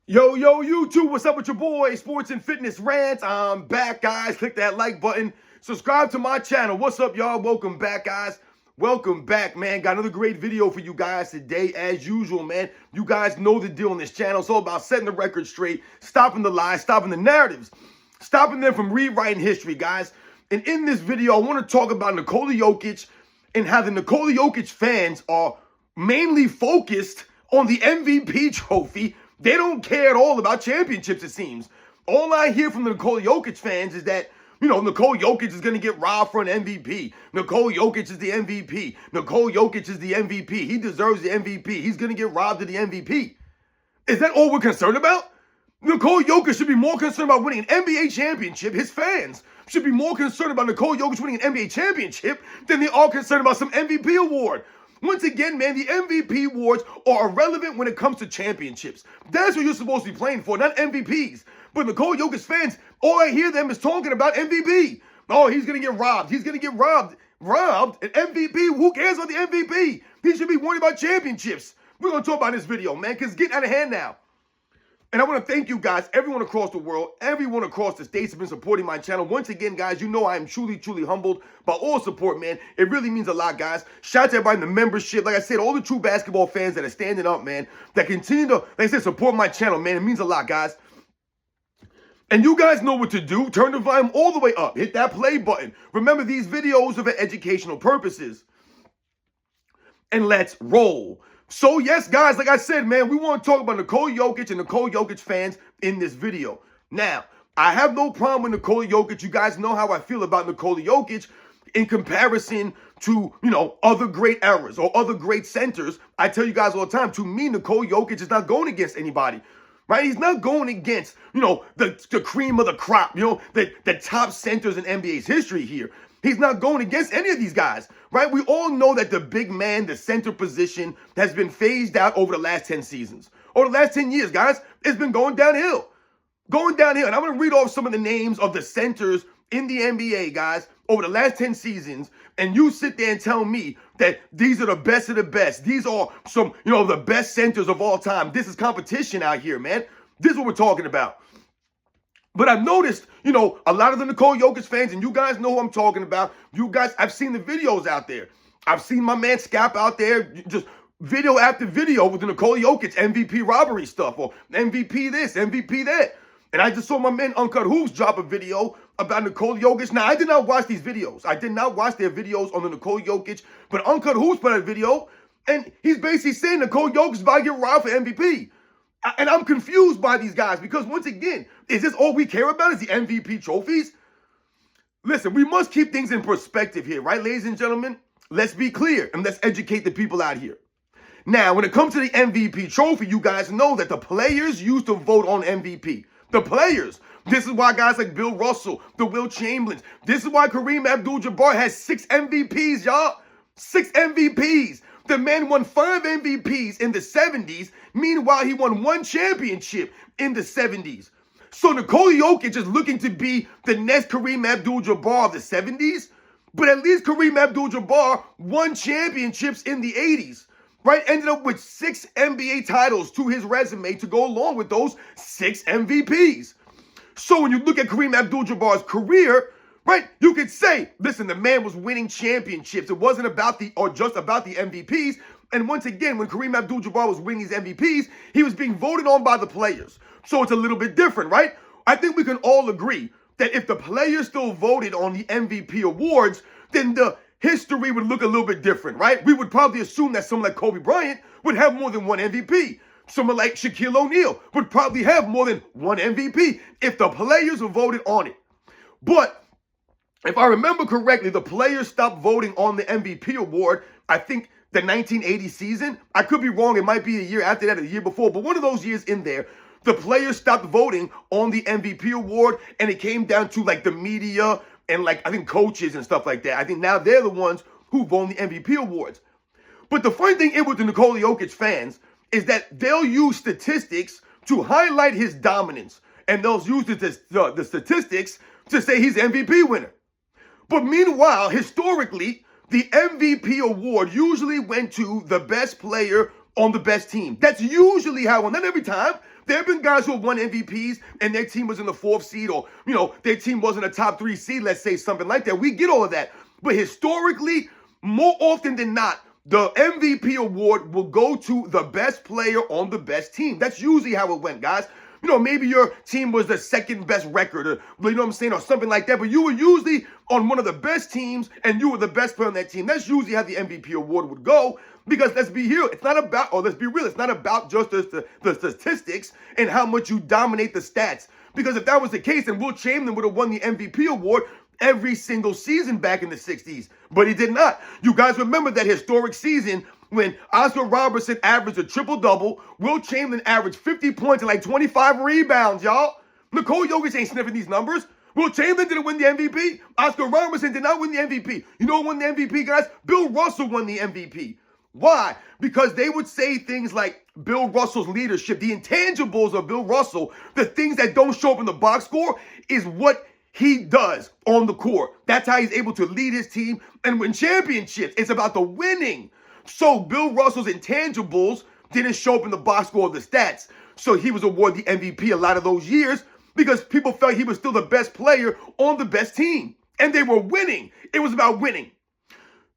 Yo, YouTube, what's up with your boy, Sports and Fitness Rants? I'm back, guys. Click that like button. Subscribe to my channel. What's up, y'all? Welcome back, guys. Welcome back, man. Got another great video for you guys today, as usual, man. You guys know the deal on this channel. It's all about setting the record straight, stopping the lies, stopping the narratives, stopping them from rewriting history, guys. And in this video, I want to talk about Nikola Jokic and how the Nikola Jokic fans are mainly focused on the MVP trophy. They don't care at all about championships, it seems. All I hear from the Nikola Jokic fans is that, Nikola Jokic is going to get robbed for an MVP. Nikola Jokic is the MVP. Nikola Jokic is the MVP. He deserves the MVP. He's going to get robbed of the MVP. Is that all we're concerned about? Nikola Jokic should be more concerned about winning an NBA championship. His fans should be more concerned about Nikola Jokic winning an NBA championship than they are concerned about some MVP award. Once again, man, the MVP awards are irrelevant when it comes to championships. That's what you're supposed to be playing for, not MVPs. But Nikola Jokic fans, all I hear them is talking about MVP. Oh, he's going to get robbed. He's going to get robbed. Robbed? An MVP? Who cares about the MVP? He should be worried about championships. We're going to talk about this video, man, because it's getting out of hand now. And I want to thank you guys, everyone across the world, everyone across the states have been supporting my channel. Once again, guys, you know I am truly, truly humbled by all support, man. It really means a lot, guys. Shout out to everybody in the membership. Like I said, all the true basketball fans that are standing up, man, that continue to, like I said, support my channel, man. It means a lot, guys. And you guys know what to do. Turn the volume all the way up. Hit that play button. Remember, these videos are for educational purposes. And let's roll. So, yes, guys, like I said, man, we want to talk about Nikola Jokic and Nikola Jokic fans in this video. Now, I have no problem with Nikola Jokic. You guys know how I feel about Nikola Jokic in comparison to, other great eras or other great centers. I tell you guys all the time, to me, Nikola Jokic is not going against anybody. Right? He's not going against, the cream of the crop, the top centers in NBA's history here. He's not going against any of these guys, right? We all know that the big man, the center position, has been phased out over the last 10 seasons. Over the last 10 years, guys, it's been going downhill. Going downhill. And I'm going to read off some of the names of the centers in the NBA, guys, over the last 10 seasons. And you sit there and tell me that these are the best of the best. These are some, the best centers of all time. This is competition out here, man. This is what we're talking about. But I've noticed, a lot of the Nikola Jokic fans, and you guys know who I'm talking about. You guys, I've seen the videos out there. I've seen my man Scap out there, just video after video with the Nikola Jokic MVP robbery stuff, or MVP this, MVP that. And I just saw my man Uncut Hoops drop a video about Nikola Jokic. Now, I did not watch these videos. I did not watch their videos on the Nikola Jokic, but Uncut Hoops put out a video, and he's basically saying Nikola Jokic is about to get robbed for MVP. And I'm confused by these guys because, once again, is this all we care about is the MVP trophies? Listen, we must keep things in perspective here, right, ladies and gentlemen? Let's be clear and let's educate the people out here. Now, when it comes to the MVP trophy, you guys know that the players used to vote on MVP. The players. This is why guys like Bill Russell, the Will Chamberlains, this is why Kareem Abdul-Jabbar has 6 MVPs, y'all. 6 MVPs. The man won 5 MVPs in the 70s. Meanwhile, he won 1 championship in the 70s. So Nikola Jokic is looking to be the next Kareem Abdul-Jabbar of the 70s. But at least Kareem Abdul-Jabbar won championships in the 80s. Right? Ended up with 6 NBA titles to his resume to go along with those 6 MVPs. So when you look at Kareem Abdul-Jabbar's career, right, you could say, listen, the man was winning championships. It wasn't about just about the MVPs. And once again, when Kareem Abdul-Jabbar was winning these MVPs, he was being voted on by the players. So it's a little bit different, right? I think we can all agree that if the players still voted on the MVP awards, then the history would look a little bit different, right? We would probably assume that someone like Kobe Bryant would have more than 1 MVP. Someone like Shaquille O'Neal would probably have more than 1 MVP if the players were voted on it. But if I remember correctly, the players stopped voting on the MVP award, I think the 1980 season. I could be wrong. It might be a year after that, a year before. But one of those years in there, the players stopped voting on the MVP award, and it came down to like the media and I think coaches and stuff like that. I think now they're the ones who vote on the MVP awards. But the funny thing is with the Nikola Jokic fans is that they'll use statistics to highlight his dominance. And they'll use the statistics to say he's the MVP winner. But meanwhile, historically, the MVP award usually went to the best player on the best team. That's usually how, not every time, There have been guys who have won MVPs and their team was in the 4th seed, or, their team wasn't a top 3 seed, let's say something like that. We get all of that. But historically, more often than not, the MVP award will go to the best player on the best team. That's usually how it went, guys. Maybe your team was the second best record, or, or something like that. But you were usually on one of the best teams, and you were the best player on that team. That's usually how the MVP award would go. Because let's be real, it's not about just the statistics and how much you dominate the stats. Because if that was the case, then Wilt Chamberlain would have won the MVP award every single season back in the 60s. But he did not. You guys remember that historic season when Oscar Robertson averaged a triple-double, Wilt Chamberlain averaged 50 points and like 25 rebounds, y'all. Nikola Jokic ain't sniffing these numbers. Wilt Chamberlain didn't win the MVP. Oscar Robertson did not win the MVP. You know who won the MVP, guys? Bill Russell won the MVP. Why? Because they would say things like Bill Russell's leadership, the intangibles of Bill Russell, the things that don't show up in the box score is what he does on the court. That's how he's able to lead his team and win championships. It's about the winning. So Bill Russell's intangibles didn't show up in the box score of the stats. So he was awarded the MVP a lot of those years because people felt he was still the best player on the best team. And they were winning. It was about winning.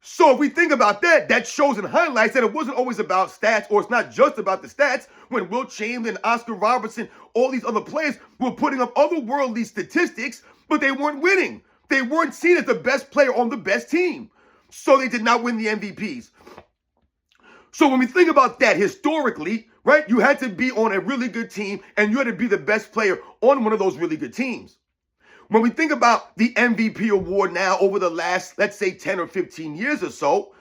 So if we think about that, that shows and highlights that it wasn't always about stats, or it's not just about the stats. When Wilt Chamberlain, Oscar Robertson, all these other players were putting up otherworldly statistics, but they weren't winning. They weren't seen as the best player on the best team. So they did not win the MVPs. So when we think about that historically, right, you had to be on a really good team and you had to be the best player on one of those really good teams. When we think about the MVP award now over the last, let's say 10 or 15 years or so,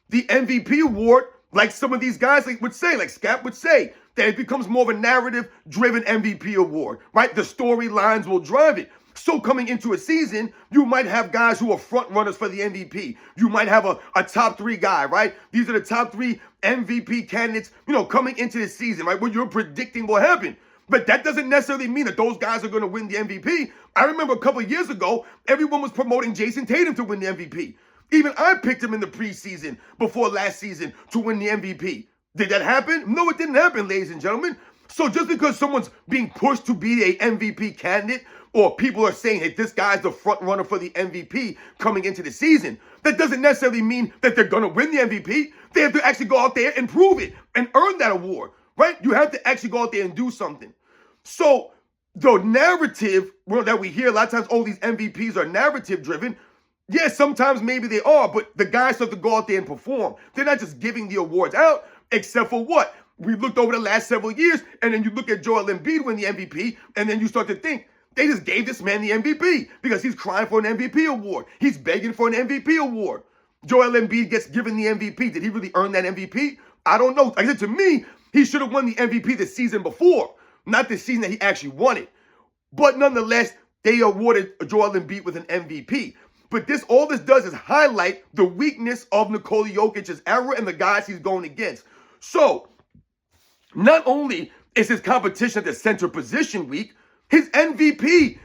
the MVP award, like some of these guys would say, like Scap would say, that it becomes more of a narrative-driven MVP award, right? The storylines will drive it. So coming into a season, you might have guys who are front runners for the MVP. You might have a top 3 guy, right? These are the top 3 MVP candidates, coming into the season, right? Where you're predicting what happened. But that doesn't necessarily mean that those guys are going to win the MVP. I remember a couple of years ago, everyone was promoting Jason Tatum to win the MVP. Even I picked him in the preseason before last season to win the MVP. Did that happen? No, it didn't happen, ladies and gentlemen. So just because someone's being pushed to be a MVP candidate, or people are saying, hey, this guy's the front runner for the MVP coming into the season, that doesn't necessarily mean that they're going to win the MVP. They have to actually go out there and prove it and earn that award, right? You have to actually go out there and do something. So the narrative that we hear a lot of times, oh, these MVPs are narrative driven. Yes, sometimes maybe they are, but the guys have to go out there and perform. They're not just giving the awards out, except for what? We looked over the last several years, and then you look at Joel Embiid win the MVP, and then you start to think, they just gave this man the MVP because he's crying for an MVP award. He's begging for an MVP award. Joel Embiid gets given the MVP. Did he really earn that MVP? I don't know. Like I said, to me, he should have won the MVP the season before, not the season that he actually won it. But nonetheless, they awarded Joel Embiid with an MVP. But all this does is highlight the weakness of Nikola Jokic's era and the guys he's going against. So, not only is his competition at the center position weak, his MVP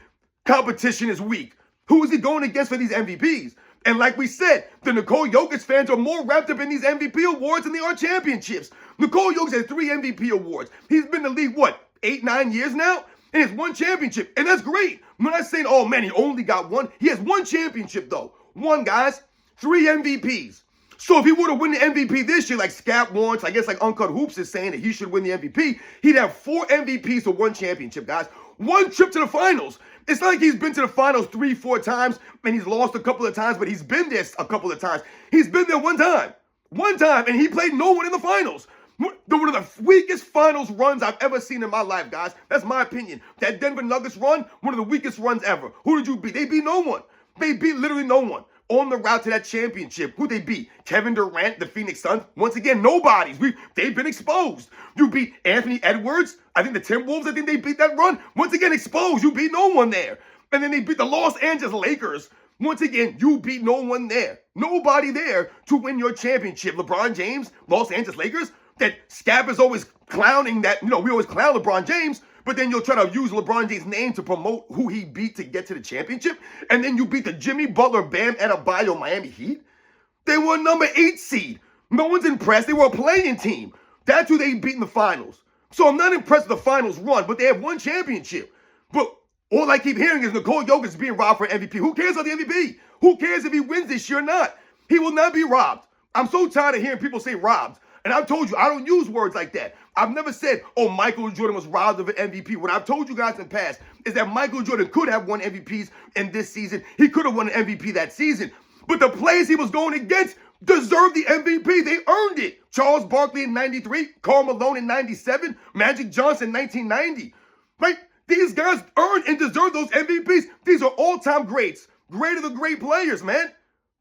competition is weak. Who is he going against for these MVPs? And like we said, the Nikola Jokic fans are more wrapped up in these MVP awards than they are championships. Nikola Jokic has 3 MVP awards. He's been in the league, 8, 9 years now? And he has 1 championship. And that's great. I'm not saying, oh man, he only got 1. He has 1 championship though. 1, guys. 3 MVPs. So if he would have won the MVP this year, like Scap wants, I guess like Uncut Hoops is saying that he should win the MVP, he'd have 4 MVPs to 1 championship, guys. 1 trip to the finals. It's not like he's been to the finals 3, 4 times and he's lost a couple of times, but he's been there a couple of times. He's been there 1 time. 1 time, and he played no one in the finals. One of the weakest finals runs I've ever seen in my life, guys. That's my opinion. That Denver Nuggets run, one of the weakest runs ever. Who did you beat? They beat no one. They beat literally no one. On the route to that championship, who they beat? Kevin Durant, the Phoenix Suns. Once again, nobodies. They've been exposed. You beat Anthony Edwards. I think the Timberwolves, they beat that run. Once again, exposed. You beat no one there. And then they beat the Los Angeles Lakers. Once again, you beat no one there. Nobody there to win your championship. LeBron James, Los Angeles Lakers. That Scap is always clowning that, we always clown LeBron James, but then you'll try to use LeBron James' name to promote who he beat to get to the championship, and then you beat the Jimmy Butler, Bam Adebayo Miami Heat. They were a number 8 seed. No one's impressed. They were a playing team. That's who they beat in the finals. So I'm not impressed with the finals run, but they have one championship. But all I keep hearing is Nikola Jokic is being robbed for MVP. Who cares about the MVP? Who cares if he wins this year or not? He will not be robbed. I'm so tired of hearing people say robbed. And I've told you, I don't use words like that. I've never said, oh, Michael Jordan was robbed of an MVP. What I've told you guys in the past is that Michael Jordan could have won MVPs in this season. He could have won an MVP that season. But the players he was going against deserved the MVP. They earned it. Charles Barkley in 93, Karl Malone in 97, Magic Johnson in 1990. Right? These guys earned and deserve those MVPs. These are all-time greats. Great of the great players, man.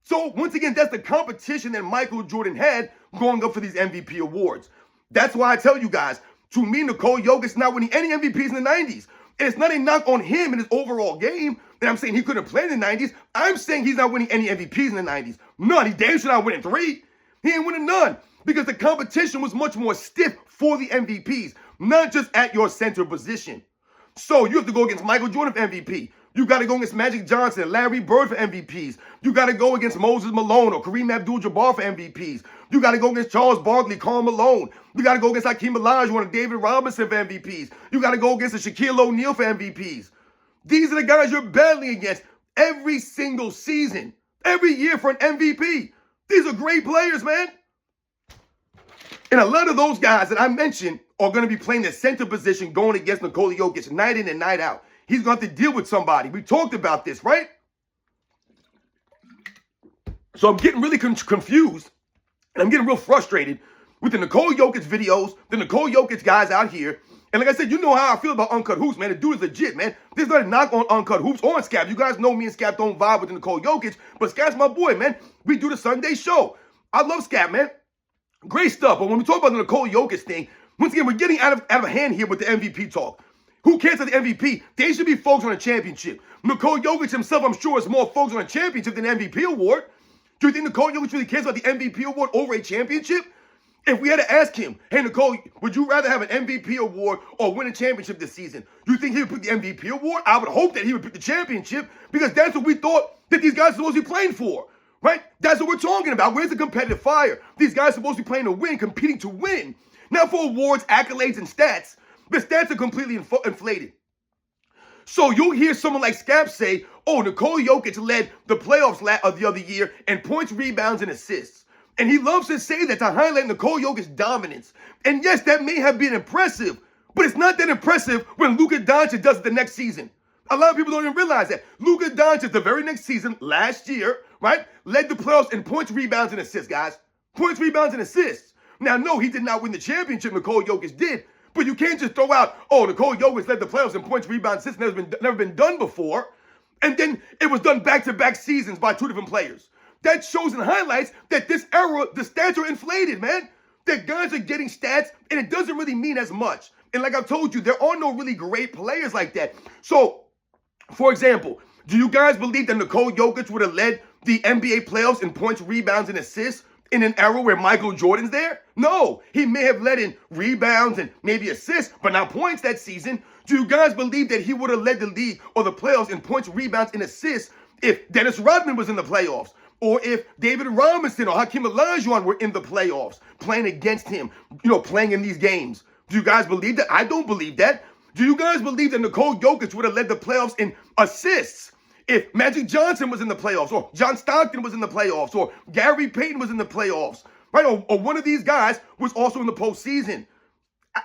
So, once again, that's the competition that Michael Jordan had going up for these MVP awards. That's why I tell you guys, to me, Nikola Jokic not winning any MVPs in the 90s. And it's not a knock on him in his overall game. And I'm saying he couldn't play in the 90s. I'm saying he's not winning any MVPs in the 90s. None. He damn sure not winning 3. He ain't winning none. Because the competition was much more stiff for the MVPs, not just at your center position. So you have to go against Michael Jordan for MVP. You got to go against Magic Johnson and Larry Bird for MVPs. You got to go against Moses Malone or Kareem Abdul-Jabbar for MVPs. You got to go against Charles Barkley, Karl Malone. You got to go against Hakeem Olajuwon and David Robinson for MVPs. You got to go against Shaquille O'Neal for MVPs. These are the guys you're battling against every single season, every year for an MVP. These are great players, man. And a lot of those guys that I mentioned are going to be playing the center position going against Nikola Jokic night in and night out. He's going to have to deal with somebody. We talked about this, right? So I'm getting really confused, and I'm getting real frustrated with the Nikola Jokic videos, the Nikola Jokic guys out here. And like I said, you know how I feel about Uncut Hoops, man. The dude is legit, man. There's not a knock on Uncut Hoops or on Scap. You guys know me and Scap don't vibe with Nikola Jokic, but Scap's my boy, man. We do the Sunday show. I love Scap, man. Great stuff. But when we talk about the Nikola Jokic thing, once again, we're getting out of hand here with the MVP talk. Who cares about the MVP? They should be focused on a championship. Nikola Jokic himself, I'm sure, is more focused on a championship than an MVP award. Do you think Nikola Jokic really cares about the MVP award over a championship? If we had to ask him, hey, Nicole, would you rather have an MVP award or win a championship this season? You think he would pick the MVP award? I would hope that he would pick the championship because that's what we thought that these guys are supposed to be playing for, right? That's what we're talking about. Where's the competitive fire? These guys are supposed to be playing to win, competing to win. Not for awards, accolades, and stats. The stats are completely inflated. So you'll hear someone like Scap say, oh, Nikola Jokic led the playoffs of the other year in points, rebounds, and assists. And he loves to say that to highlight Nikola Jokic's dominance. And yes, that may have been impressive, but it's not that impressive when Luka Doncic does it the next season. A lot of people don't even realize that. Luka Doncic, the very next season, last year, right, led the playoffs in points, rebounds, and assists, guys. Points, rebounds, and assists. Now, no, he did not win the championship. Nikola Jokic did. But you can't just throw out, oh, Nikola Jokic led the playoffs in points, rebounds, assists, never been done before. And then it was done back-to-back seasons by two different players. That shows and highlights that this era, the stats are inflated, man. That guys are getting stats, and it doesn't really mean as much. And like I've told you, there are no really great players like that. So, for example, do you guys believe that Nikola Jokic would have led the NBA playoffs in points, rebounds, and assists in an era where Michael Jordan's there? No. He may have led in rebounds and maybe assists, but not points that season. Do you guys believe that he would have led the league or the playoffs in points, rebounds, and assists if Dennis Rodman was in the playoffs? Or if David Robinson or Hakeem Olajuwon were in the playoffs, playing against him, playing in these games? Do you guys believe that? I don't believe that. Do you guys believe that Nikola Jokic would have led the playoffs in assists if Magic Johnson was in the playoffs, or John Stockton was in the playoffs, or Gary Payton was in the playoffs, right? Or one of these guys was also in the postseason?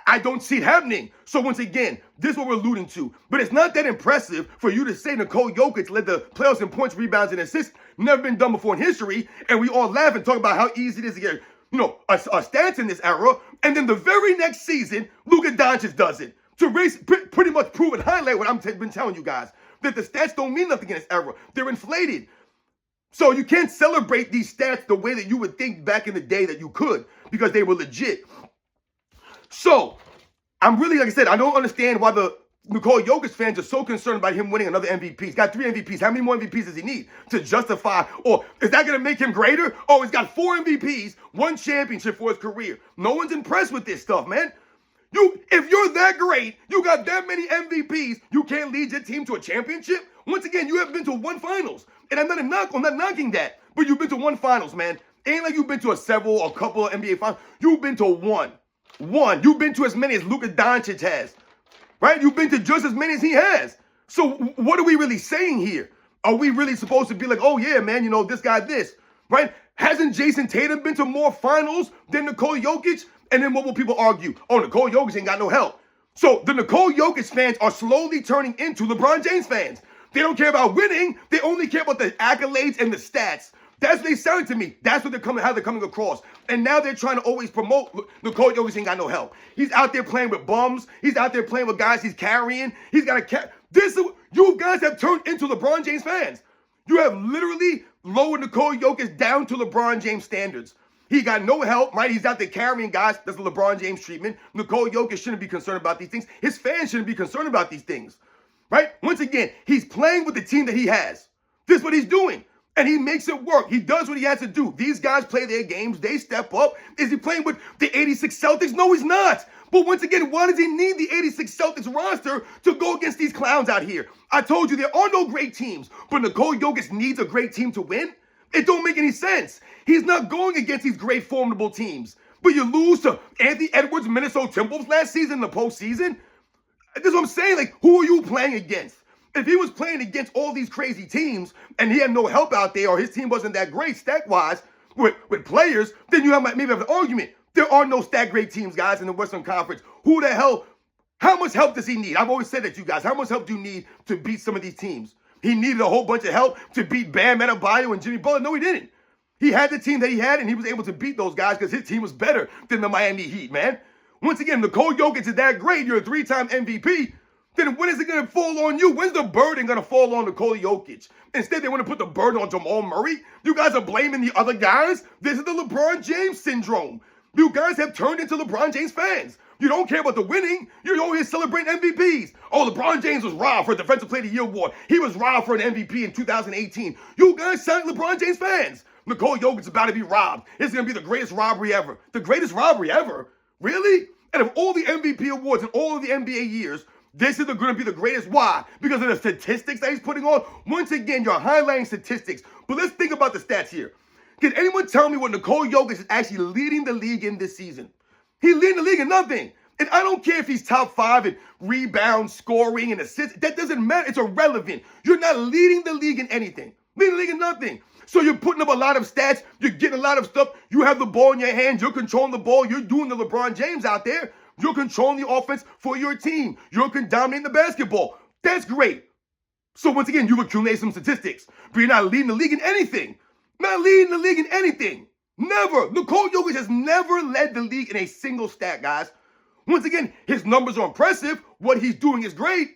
I don't see it happening. So once again, this is what we're alluding to. But it's not that impressive for you to say Nikola Jokic led the playoffs in points, rebounds, and assists. Never been done before in history. And we all laugh and talk about how easy it is to get, a stats in this era. And then the very next season, Luka Doncic does it. To pretty much prove and highlight what I've been telling you guys. That the stats don't mean nothing in this era. They're inflated. So you can't celebrate these stats the way that you would think back in the day that you could. Because they were legit. So, I'm really, like I said, I don't understand why the Nikola Jokic fans are so concerned about him winning another MVP. He's got 3 MVPs. How many more MVPs does he need to justify? Or is that going to make him greater? Oh, he's got 4 MVPs, 1 championship for his career. No one's impressed with this stuff, man. If you're that great, you got that many MVPs, you can't lead your team to a championship? Once again, you haven't been to 1 finals. And I'm not knocking that, but you've been to 1 finals, man. It ain't like you've been to a couple of NBA finals. You've been to 1. One. You've been to as many as Luka Doncic has, right? You've been to just as many as he has. So what are we really saying here? Are we really supposed to be like, oh yeah, man, you know, this guy, this, right? Hasn't Jason Tatum been to more finals than Nikola Jokic? And then what will people argue? Oh, Nikola Jokic ain't got no help. So the Nikola Jokic fans are slowly turning into LeBron James fans. They don't care about winning. They only care about the accolades and the stats. That's what they sound to me. That's what how they're coming across. And now they're trying to always promote Nikola Jokic ain't got no help. He's out there playing with bums. He's out there playing with guys he's carrying. He's got a you guys have turned into LeBron James fans. You have literally lowered Nikola Jokic down to LeBron James standards. He got no help, right? He's out there carrying guys. That's the LeBron James treatment. Nikola Jokic shouldn't be concerned about these things. His fans shouldn't be concerned about these things, right? Once again, he's playing with the team that he has. This is what he's doing. And he makes it work. He does what he has to do. These guys play their games. They step up. Is he playing with the 86 Celtics? No, he's not. But once again, why does he need the 86 Celtics roster to go against these clowns out here? I told you there are no great teams, but Nikola Jokic needs a great team to win? It don't make any sense. He's not going against these great formidable teams. But you lose to Anthony Edwards' Minnesota Timberwolves last season in the postseason? That's what I'm saying. Like, who are you playing against? If he was playing against all these crazy teams and he had no help out there or his team wasn't that great stat-wise with pplayers, then you maybe have an argument. There are no stat-great teams, guys, in the Western Conference. Who the hell, how much help does he need? I've always said that, you guys. How much help do you need to beat some of these teams? He needed a whole bunch of help to beat Bam Adebayo and Jimmy Butler. No, he didn't. He had the team that he had, and he was able to beat those guys because his team was better than the Miami Heat, man. Once again, Nikola Jokic is that great. You're a three-time MVP. Then when is it going to fall on you? When's the burden going to fall on Nikola Jokic? Instead, they want to put the burden on Jamal Murray. You guys are blaming the other guys. This is the LeBron James syndrome. You guys have turned into LeBron James fans. You don't care about the winning. You're always celebrating MVPs. Oh, LeBron James was robbed for a Defensive Player of the Year award. He was robbed for an MVP in 2018. You guys sound LeBron James fans. Nikola Jokic is about to be robbed. It's going to be the greatest robbery ever. The greatest robbery ever? Really? And of all the MVP awards in all of the NBA years, this is going to be the greatest. Why? Because of the statistics that he's putting on. Once again, you're highlighting statistics. But let's think about the stats here. Can anyone tell me what Nikola Jokic is actually leading the league in this season? He's leading the league in nothing. And I don't care if he's top 5 in rebounds, scoring, and assists. That doesn't matter. It's irrelevant. You're not leading the league in anything. Leading the league in nothing. So you're putting up a lot of stats. You're getting a lot of stuff. You have the ball in your hands. You're controlling the ball. You're doing the LeBron James out there. You're controlling the offense for your team. You're dominating the basketball. That's great. So once again, you've accumulated some statistics, but you're not leading the league in anything. Not leading the league in anything. Never. Nikola Jokic has never led the league in a single stat, guys. Once again, his numbers are impressive. What he's doing is great.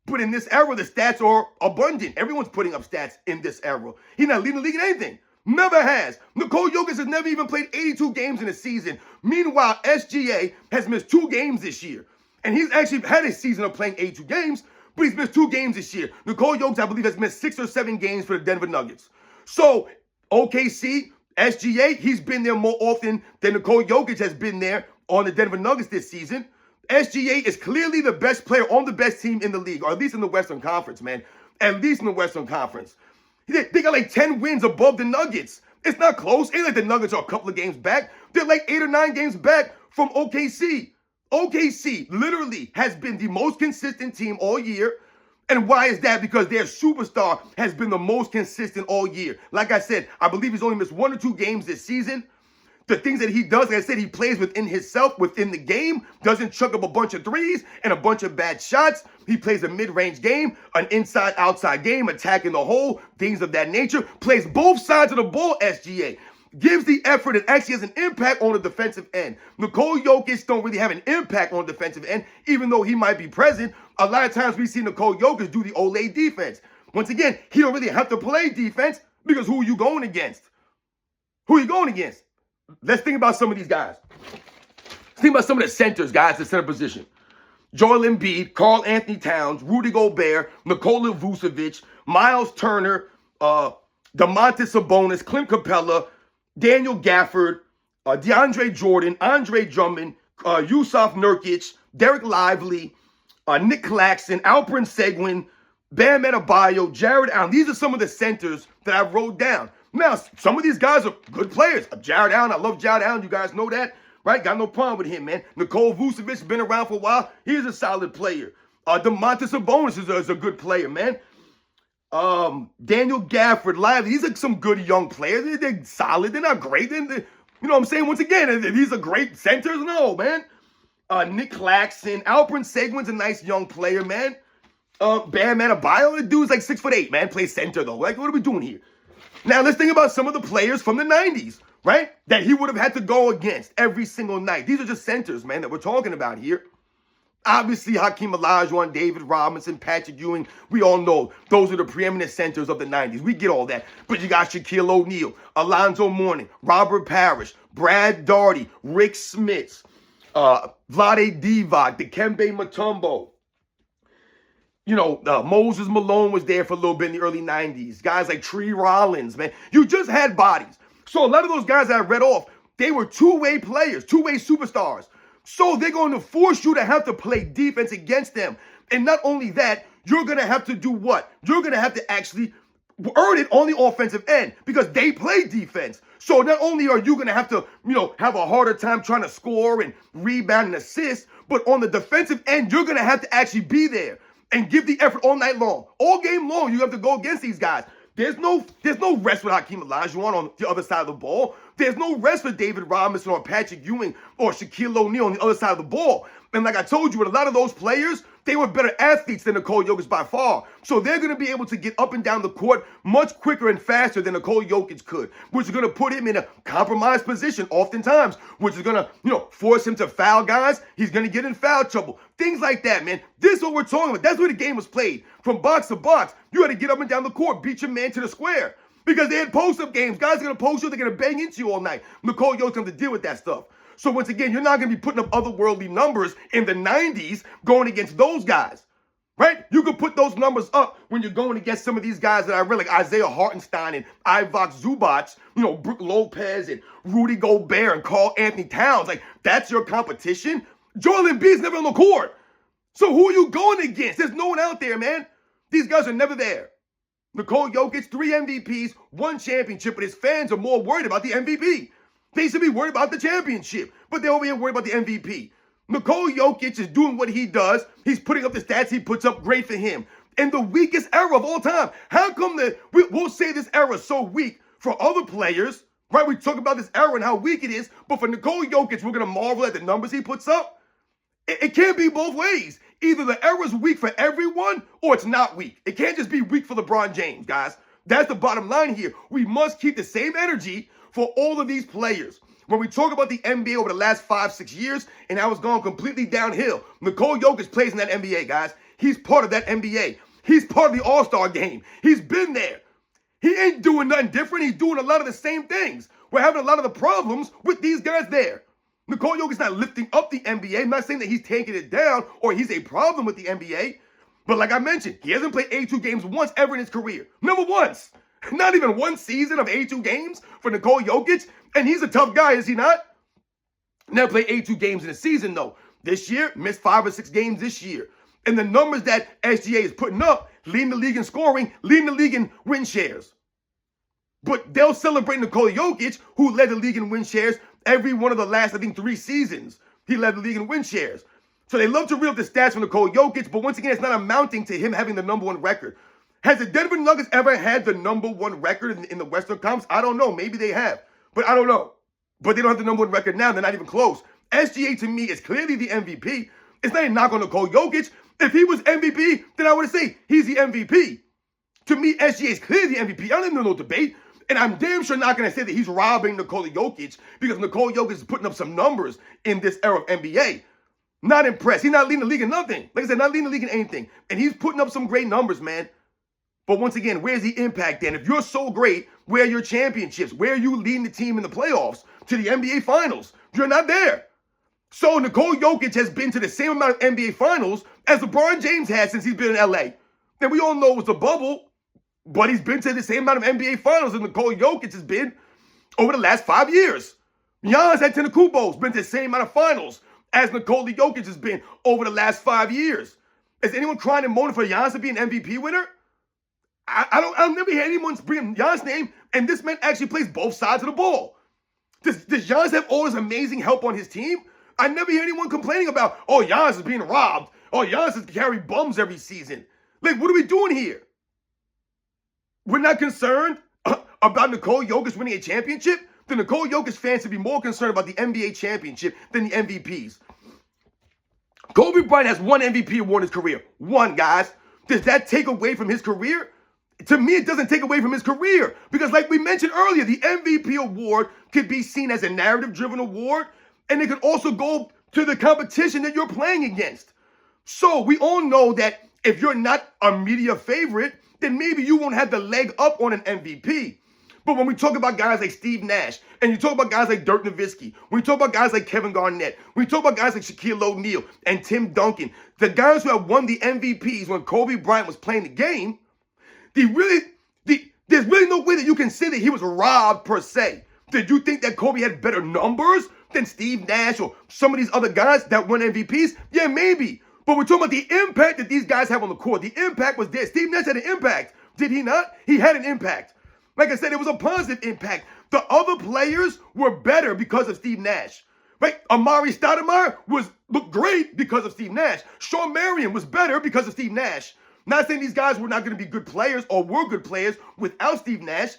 But in this era, the stats are abundant. Everyone's putting up stats in this era. He's not leading the league in anything. Never has. Nikola Jokic has never even played 82 games in a season. Meanwhile, SGA has missed 2 games this year. And he's actually had a season of playing 82 games, but he's missed 2 games this year. Nikola Jokic, I believe, has missed 6 or 7 games for the Denver Nuggets. So, OKC, SGA, he's been there more often than Nikola Jokic has been there on the Denver Nuggets this season. SGA is clearly the best player on the best team in the league, or at least in the Western Conference, man. At least in the Western Conference. They got like 10 wins above the Nuggets. It's not close. Ain't like the Nuggets are a couple of games back. They're like 8 or 9 games back from OKC. OKC literally has been the most consistent team all year. And why is that? Because their superstar has been the most consistent all year. Like I said, I believe he's only missed 1 or 2 games this season. The things that he does, like I said, he plays within himself, within the game, doesn't chuck up a bunch of threes and a bunch of bad shots. He plays a mid-range game, an inside-outside game, attacking the hole, things of that nature. Plays both sides of the ball, SGA. Gives the effort and actually has an impact on the defensive end. Nikola Jokic don't really have an impact on the defensive end, even though he might be present. A lot of times we see Nikola Jokic do the Olay defense. Once again, he don't really have to play defense because who are you going against? Who are you going against? Let's think about some of these guys. Let's think about some of the centers, guys, the center position. Joel Embiid, Karl Anthony Towns, Rudy Gobert, Nikola Vucevic, Miles Turner, Domantas Sabonis, Clint Capella, Daniel Gafford, DeAndre Jordan, Andre Drummond, Yusuf Nurkic, Derek Lively, Nick Claxton, Alperen Sengun, Bam Adebayo, Jared Allen. These are some of the centers that I wrote down. Now, some of these guys are good players. Jared Allen, I love Jared Allen. You guys know that. right? Got no problem with him, man. Nikola Vucevic been around for a while. He's a solid player. Domantas Sabonis is a good player, man. Daniel Gafford, Lively, these are some good young players. They're solid. They're not great. You know what I'm saying? Once again, these are great centers. No, man. Nick Claxton, Alperen Sengun's a nice young player, man. Bam Adebayo, the dude's like 6'8", man. Plays center though. Like, what are we doing here? Now let's think about some of the players from the 90s, right? That he would have had to go against every single night. These are just centers, man, that we're talking about here. Obviously, Hakeem Olajuwon, David Robinson, Patrick Ewing, we all know those are the preeminent centers of the 90s. We get all that. But you got Shaquille O'Neal, Alonzo Mourning, Robert Parrish, Brad Daugherty, Rick Smits, Vlade Divac, Dikembe Mutombo. You know, Moses Malone was there for a little bit in the early 90s. Guys like Tree Rollins, man. You just had bodies. So a lot of those guys that I read off, they were two-way players, two-way superstars. So they're going to force you to have to play defense against them. And not only that, you're going to have to do what? You're going to have to actually earn it on the offensive end because they play defense. So not only are you going to have to, have a harder time trying to score and rebound and assist, but on the defensive end, you're going to have to actually be there and give the effort all night long. All game long, you have to go against these guys. There's no rest with Hakeem Olajuwon on the other side of the ball. There's no rest for David Robinson or Patrick Ewing or Shaquille O'Neal on the other side of the ball. And like I told you, with a lot of those players, they were better athletes than Nikola Jokic by far. So they're going to be able to get up and down the court much quicker and faster than Nikola Jokic could, which is going to put him in a compromised position oftentimes, which is going to, force him to foul guys. He's going to get in foul trouble. Things like that, man. This is what we're talking about. That's where the game was played. From box to box, you had to get up and down the court, beat your man to the square. Because they had post-up games. Guys are going to post you. They're going to bang into you all night. Nikola Jokic's going to deal with that stuff. So once again, you're not going to be putting up otherworldly numbers in the 90s going against those guys, right? You could put those numbers up when you're going against some of these guys that I read, like Isaiah Hartenstein and Ivica Zubac, Brook Lopez and Rudy Gobert and Karl Anthony Towns. Like, that's your competition? Joel Embiid's never on the court. So who are you going against? There's no one out there, man. These guys are never there. Nikola Jokic, 3 MVPs, 1 championship, but his fans are more worried about the MVP. They should be worried about the championship, but they're over here worried about the MVP. Nikola Jokic is doing what he does. He's putting up the stats he puts up. Great for him. In the weakest era of all time. How come we'll say this era is so weak for other players, right? We talk about this era and how weak it is, but for Nikola Jokic, we're going to marvel at the numbers he puts up? It can't be both ways. Either the era's weak for everyone or it's not weak. It can't just be weak for LeBron James, guys. That's the bottom line here. We must keep the same energy for all of these players. When we talk about the NBA over the last 5-6 years and how it's gone completely downhill, Nikola Jokic plays in that NBA, guys. He's part of that NBA. He's part of the All-Star game. He's been there. He ain't doing nothing different. He's doing a lot of the same things. We're having a lot of the problems with these guys there. Nikola Jokic's not lifting up the NBA. I'm not saying that he's taking it down or he's a problem with the NBA. But like I mentioned, he hasn't played 82 games once ever in his career. Never once. Not even one season of 82 games for Nikola Jokic. And he's a tough guy, is he not? Never played 82 games in a season, though. This year, missed 5 or 6 games this year. And the numbers that SGA is putting up, leading the league in scoring, leading the league in win shares. But they'll celebrate Nikola Jokic, who led the league in win shares every one of the last, 3 seasons. He led the league in win shares. So they love to reel up the stats from Nikola Jokic, but once again, it's not amounting to him having the #1 record. Has the Denver Nuggets ever had the #1 record in the Western Conference? I don't know. Maybe they have, but I don't know. But they don't have the #1 record now. They're not even close. SGA, to me, is clearly the MVP. It's not a knock on Nikola Jokic. If he was MVP, then I would say he's the MVP. To me, SGA is clearly the MVP. I don't even know no debate. And I'm damn sure not going to say that he's robbing Nikola Jokic because Nikola Jokic is putting up some numbers in this era of NBA. Not impressed. He's not leading the league in nothing. Like I said, not leading the league in anything. And he's putting up some great numbers, man. But once again, where's the impact then? If you're so great, where are your championships? Where are you leading the team in the playoffs to the NBA Finals? You're not there. So Nikola Jokic has been to the same amount of NBA Finals as LeBron James has since he's been in LA. And we all know it was a bubble, but he's been to the same amount of NBA Finals as Nikola Jokic has been over the last 5 years. Giannis Antetokounmpo's been to the same amount of finals as Nikola Jokic has been over the last 5 years. Is anyone crying and moaning for Giannis to be an MVP winner? I'll never hear anyone bring Giannis' name, and this man actually plays both sides of the ball. Does Giannis have all this amazing help on his team? I never hear anyone complaining about, oh, Giannis is being robbed. Oh, Giannis is carrying bums every season. Like, what are we doing here? We're not concerned about Nikola Jokic winning a championship? The Nikola Jokic fans should be more concerned about the NBA championship than the MVPs. Kobe Bryant has one MVP award in his career. One, guys. Does that take away from his career? To me, it doesn't take away from his career. Because like we mentioned earlier, the MVP award could be seen as a narrative-driven award, and it could also go to the competition that you're playing against. So we all know that if you're not a media favorite, then maybe you won't have the leg up on an MVP. But when we talk about guys like Steve Nash, and you talk about guys like Dirk Nowitzki, when you talk about guys like Kevin Garnett, when you talk about guys like Shaquille O'Neal and Tim Duncan, the guys who have won the MVPs when Kobe Bryant was playing the game, there's really no way that you can say that he was robbed per se. Did you think that Kobe had better numbers than Steve Nash or some of these other guys that won MVPs? Yeah, maybe. But we're talking about the impact that these guys have on the court. The impact was there. Steve Nash had an impact. Did he not? He had an impact. Like I said, it was a positive impact. The other players were better because of Steve Nash. Right? Amari Stoudemire looked great because of Steve Nash. Shawn Marion was better because of Steve Nash. Not saying these guys were not going to be good players or were good players without Steve Nash,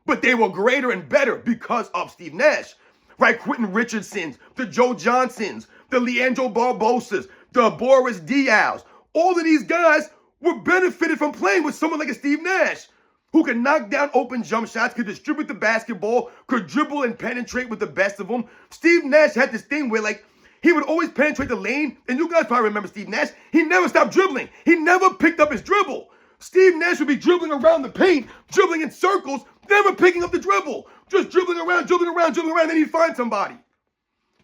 but they were greater and better because of Steve Nash. Right? Quentin Richardsons, the Joe Johnsons, the Leandro Barbosas, the Boris Diaws. All of these guys were benefited from playing with someone like a Steve Nash, who could knock down open jump shots, could distribute the basketball, could dribble and penetrate with the best of them. Steve Nash had this thing where, like, he would always penetrate the lane, and you guys probably remember Steve Nash. He never stopped dribbling. He never picked up his dribble. Steve Nash would be dribbling around the paint, dribbling in circles, never picking up the dribble. Just dribbling around, then he'd find somebody.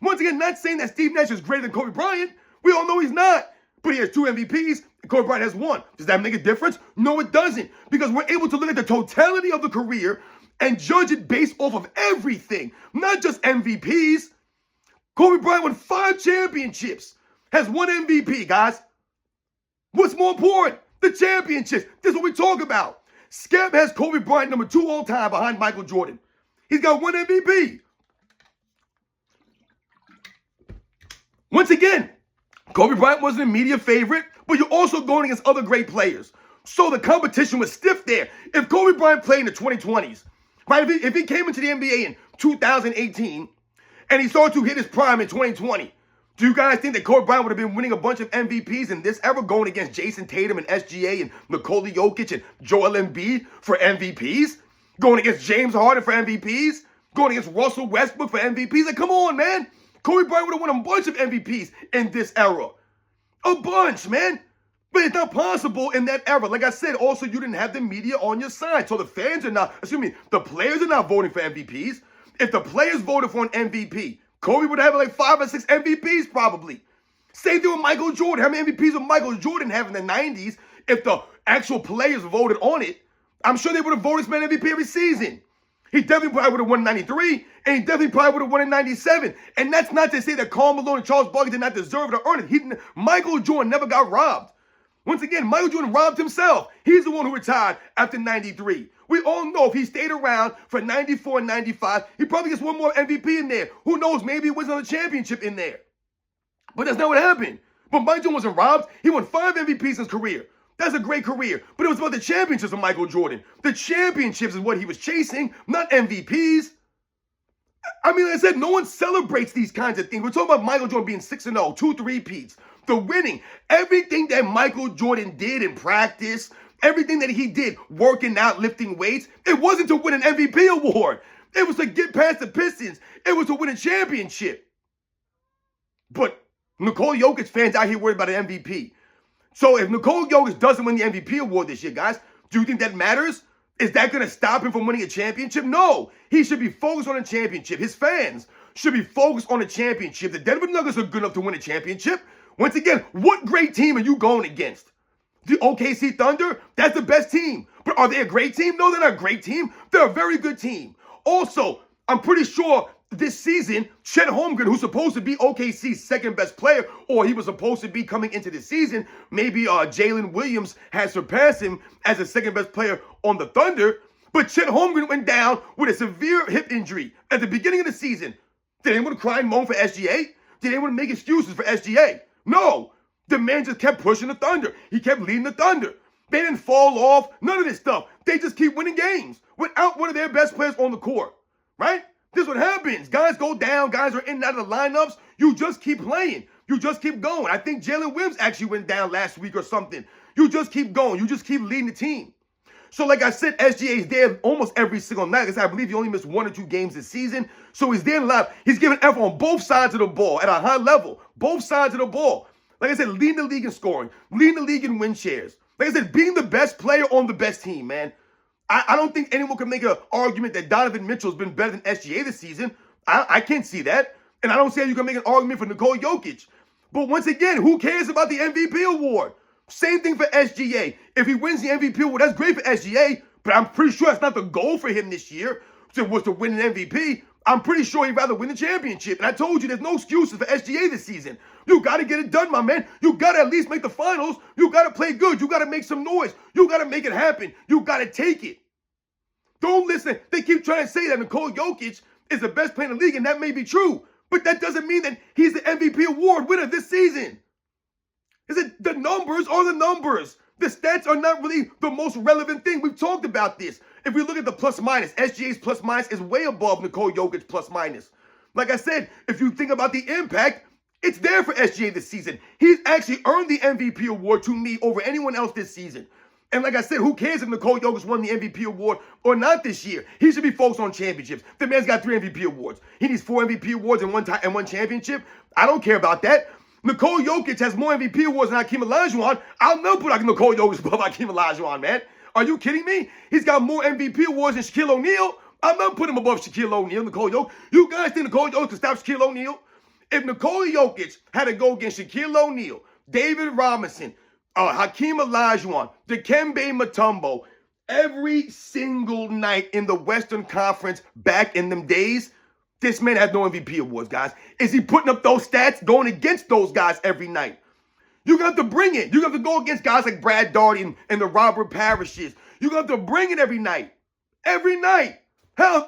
Once again, not saying that Steve Nash is greater than Kobe Bryant. We all know he's not. But he has 2 MVPs, and Kobe Bryant has 1. Does that make a difference? No, it doesn't. Because we're able to look at the totality of the career and judge it based off of everything, not just MVPs. Kobe Bryant won 5 championships, has 1 MVP, guys. What's more important? The championships. This is what we talk about. Skip has Kobe Bryant number 2 all time behind Michael Jordan. He's got 1 MVP. Once again, Kobe Bryant wasn't a media favorite, but you're also going against other great players. So the competition was stiff there. If Kobe Bryant played in the 2020s, right? If he came into the NBA in 2018 and he started to hit his prime in 2020, do you guys think that Kobe Bryant would have been winning a bunch of MVPs in this era, going against Jason Tatum and SGA and Nikola Jokic and Joel Embiid for MVPs? Going against James Harden for MVPs? Going against Russell Westbrook for MVPs? Like, come on, man. Kobe Bryant would have won a bunch of MVPs in this era. A bunch, man. But it's not possible in that era. Like I said, also, you didn't have the media on your side. So the players are not voting for MVPs. If the players voted for an MVP, Kobe would have like 5 or 6 MVPs probably. Same thing with Michael Jordan. How many MVPs would Michael Jordan have in the 90s if the actual players voted on it? I'm sure they would have voted for an MVP every season. He definitely probably would have won in 93, and he definitely probably would have won in 97. And that's not to say that Karl Malone and Charles Barkley did not deserve to earn it. Michael Jordan never got robbed. Once again, Michael Jordan robbed himself. He's the one who retired after 93. We all know if he stayed around for 94 and 95, he probably gets 1 more MVP in there. Who knows? Maybe he wins another championship in there. But that's not what happened. But Michael Jordan wasn't robbed. He won 5 MVPs in his career. That's a great career. But it was about the championships of Michael Jordan. The championships is what he was chasing, not MVPs. I mean, like I said, no one celebrates these kinds of things. We're talking about Michael Jordan being 6-0, 2 3-peats, the winning. Everything that Michael Jordan did in practice, everything that he did working out, lifting weights, it wasn't to win an MVP award. It was to get past the Pistons. It was to win a championship. But Nikola Jokic fans out here worried about an MVP. So if Nikola Jokic doesn't win the MVP award this year, guys, do you think that matters? Is that going to stop him from winning a championship? No. He should be focused on a championship. His fans should be focused on a championship. The Denver Nuggets are good enough to win a championship. Once again, what great team are you going against? The OKC Thunder? That's the best team. But are they a great team? No, they're not a great team. They're a very good team. Also, I'm pretty sure this season, Chet Holmgren, who's supposed to be OKC's second best player, or he was supposed to be coming into the season, maybe Jalen Williams has surpassed him as the second best player on the Thunder. But Chet Holmgren went down with a severe hip injury at the beginning of the season. Did anyone cry and moan for SGA? Did anyone make excuses for SGA? No. The man just kept pushing the Thunder. He kept leading the Thunder. They didn't fall off. None of this stuff. They just keep winning games without one of their best players on the court. Right? This is what happens. Guys go down. Guys are in and out of the lineups. You just keep playing. You just keep going. I think Jalen Williams actually went down last week or something. You just keep going. You just keep leading the team. So like I said, SGA is there almost every single night. Because I believe he only missed 1 or 2 games this season. So he's there live. He's giving effort on both sides of the ball at a high level. Both sides of the ball. Like I said, leading the league in scoring. Leading the league in win shares. Like I said, being the best player on the best team, man. I don't think anyone can make an argument that Donovan Mitchell's been better than SGA this season. I can't see that. And I don't see how you can make an argument for Nikola Jokic. But once again, who cares about the MVP award? Same thing for SGA. If he wins the MVP award, that's great for SGA, but I'm pretty sure that's not the goal for him this year, was to win an MVP. I'm pretty sure he'd rather win the championship. And I told you there's no excuses for SGA this season. You got to get it done, my man. You got to at least make the finals. You got to play good. You got to make some noise. You got to make it happen. You got to take it. Don't listen. They keep trying to say that Nikola Jokic is the best player in the league, and that may be true. But that doesn't mean that he's the MVP award winner this season. Is it the numbers are the numbers? The stats are not really the most relevant thing. We've talked about this. If we look at the plus minus, SGA's plus minus is way above Nikola Jokic's plus minus. Like I said, if you think about the impact, it's there for SGA this season. He's actually earned the MVP award to me over anyone else this season. And like I said, who cares if Nikola Jokic won the MVP award or not this year? He should be focused on championships. The man's got 3 MVP awards. He needs 4 MVP awards and one championship. I don't care about that. Nikola Jokic has more MVP awards than Hakeem Olajuwon. I'll never put Nikola Jokic above Hakeem Olajuwon, man. Are you kidding me? He's got more MVP awards than Shaquille O'Neal. I'm not putting him above Shaquille O'Neal, Nikola Jokic. You guys think Nikola Jokic can stop Shaquille O'Neal? If Nikola Jokic had to go against Shaquille O'Neal, David Robinson, Hakeem Olajuwon, Dikembe Mutombo, every single night in the Western Conference back in them days, this man has no MVP awards, guys. Is he putting up those stats going against those guys every night? You're going to have to bring it. You're going to have to go against guys like Brad Daugherty and the Robert Parishes. You're going to have to bring it every night. Every night. Hell,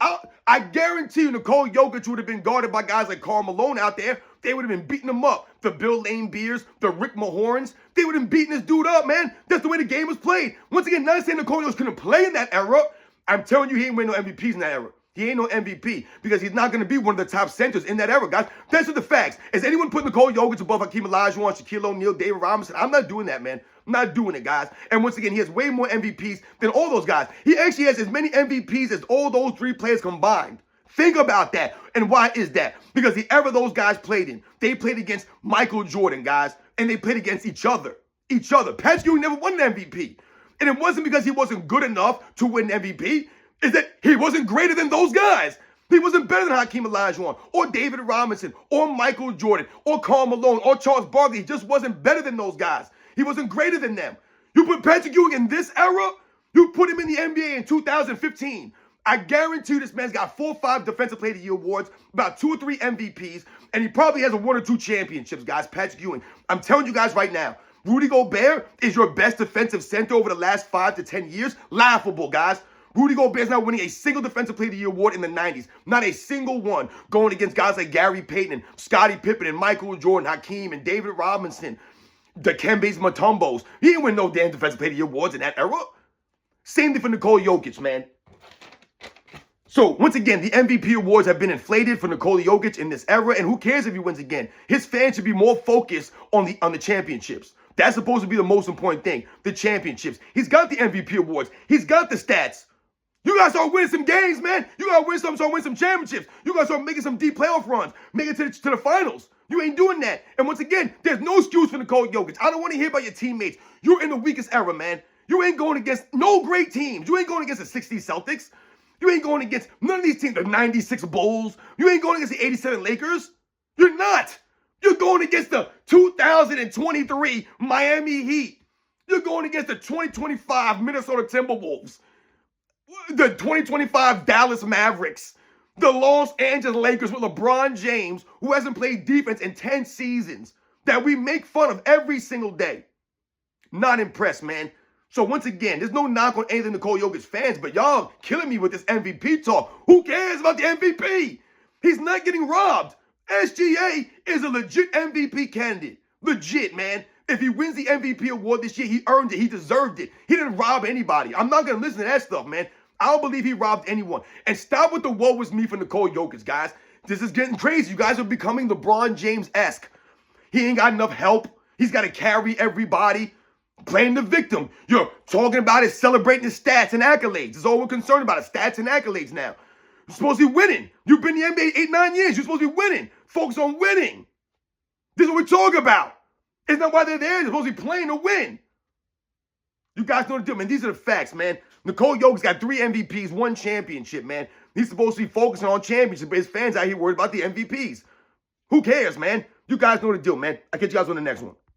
I guarantee you Nikola Jokic would have been guarded by guys like Karl Malone out there. They would have been beating him up. The Bill Laimbeers, the Rick Mahorns, they would have been beating this dude up, man. That's the way the game was played. Once again, not saying Nikola Jokic couldn't play in that era. I'm telling you, he ain't winning no MVPs in that era. He ain't no MVP because he's not going to be one of the top centers in that era, guys. That's the facts. Is anyone putting Nikola Jokic above Hakeem Olajuwon, Shaquille O'Neal, David Robinson? I'm not doing that, man. I'm not doing it, guys. And once again, he has way more MVPs than all those guys. He actually has as many MVPs as all those 3 players combined. Think about that. And why is that? Because the era those guys played in, they played against Michael Jordan, guys, and they played against each other. Patrick Ewing never won an MVP. And it wasn't because he wasn't good enough to win an MVP. Is that he wasn't greater than those guys. He wasn't better than Hakeem Olajuwon or David Robinson or Michael Jordan or Karl Malone or Charles Barkley. He just wasn't better than those guys. He wasn't greater than them. You put Patrick Ewing in this era, you put him in the NBA in 2015. I guarantee you this man's got 4 or 5 Defensive Player of the Year awards, about 2 or 3 MVPs, and he probably has a 1 or 2 championships, guys. Patrick Ewing. I'm telling you guys right now, Rudy Gobert is your best defensive center over the last 5 to 10 years. Laughable, guys. Rudy Gobert's not winning a single Defensive Player of the Year award in the 90s. Not a single one. Going against guys like Gary Payton and Scottie Pippen and Michael Jordan, Hakeem and David Robinson, Dikembe's Mutombos. He didn't win no damn Defensive Player of the Year awards in that era. Same thing for Nikola Jokic, man. So, once again, the MVP awards have been inflated for Nikola Jokic in this era, and who cares if he wins again? His fans should be more focused on the championships. That's supposed to be the most important thing, the championships. He's got the MVP awards. He's got the stats. You guys start winning some games, man. You got to start winning some championships. You got to start making some deep playoff runs, make it to the finals. You ain't doing that. And once again, there's no excuse for Nikola Jokic. I don't want to hear about your teammates. You're in the weakest era, man. You ain't going against no great teams. You ain't going against the 60s Celtics. You ain't going against none of these teams, the 96 Bulls. You ain't going against the 87 Lakers. You're not. You're going against the 2023 Miami Heat. You're going against the 2025 Minnesota Timberwolves. The 2025 Dallas Mavericks. The Los Angeles Lakers with LeBron James, who hasn't played defense in 10 seasons, that we make fun of every single day. Not impressed, man. So once again, there's no knock on anything Nikola Jokic fans, but y'all killing me with this MVP talk. Who cares about the MVP? He's not getting robbed. SGA is a legit MVP candidate. Legit, man. If he wins the MVP award this year, he earned it. He deserved it. He didn't rob anybody. I'm not going to listen to that stuff, man. I don't believe he robbed anyone. And stop with the woe was me for Nikola Jokic, guys. This is getting crazy. You guys are becoming LeBron James-esque. He ain't got enough help. He's got to carry everybody. Blame the victim. You're talking about it, celebrating his stats and accolades. That's all we're concerned about, is stats and accolades now. You're supposed to be winning. You've been in the NBA 8-9 years. You're supposed to be winning. Focus on winning. This is what we're talking about. Isn't that why they're there? They're supposed to be playing to win. You guys know what to do, man. These are the facts, man. Nikola Jokic's got 3 MVPs, 1 championship, man. He's supposed to be focusing on championship, but his fans out here worried about the MVPs. Who cares, man? You guys know what to do, man. I'll catch you guys on the next one.